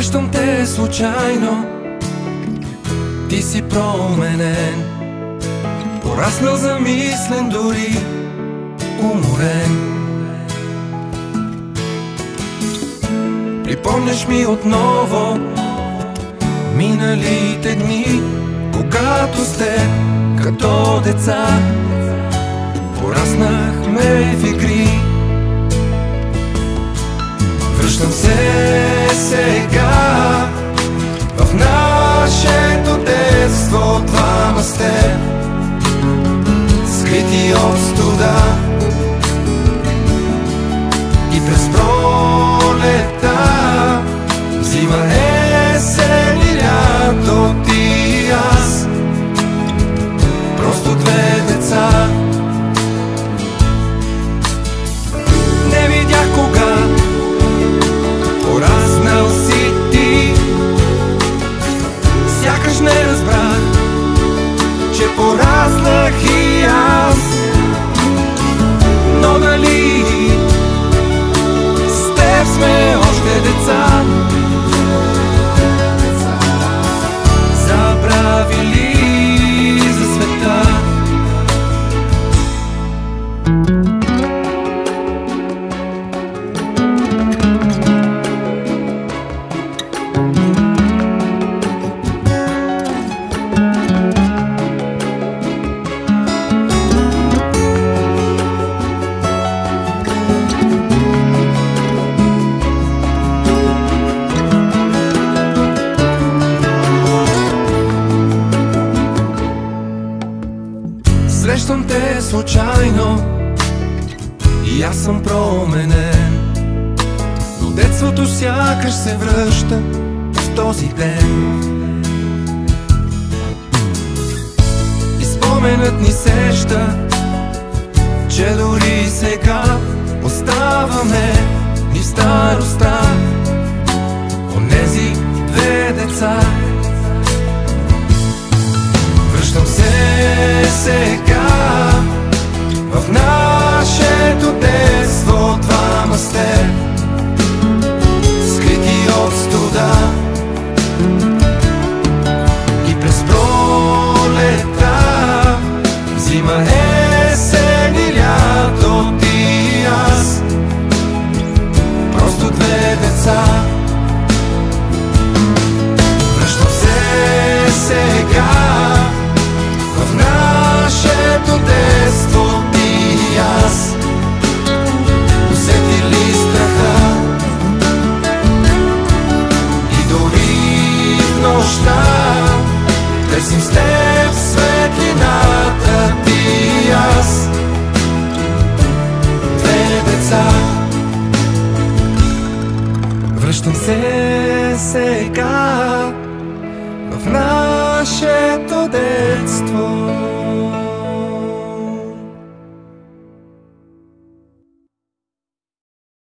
Срещам те случайно, ти си променен, пораснал, замислен, дори уморен. Припомняш ми отново миналите дни, когато с теб като деца пораснахме в игри. Връщам се сега в нашето детство, двама с теб, скрити от студа. И през пролета, зима, есен и лято, ти и аз, просто две деца. Не видях кога пораснал си ти, сякаш не разбрах, че пораснах и аз. Но дали с теб сме още деца, забравили за света. Срещам те случайно и аз съм променен, но детството сякаш се връща в този ден. И споменът ни сеща, че дори сега оставаме ни в старостта, онези две деца. Връщам се сега в нашето детство, двама с теб, скрити от студа. И през пролета, зима, есен и лято, ти и аз, просто две деца. Връщам се сега в нашето детство, ти и аз, усетили страха. И дори в нощта търсим с теб светлината, ти и аз, две деца. Връщам се сега в нашето детство.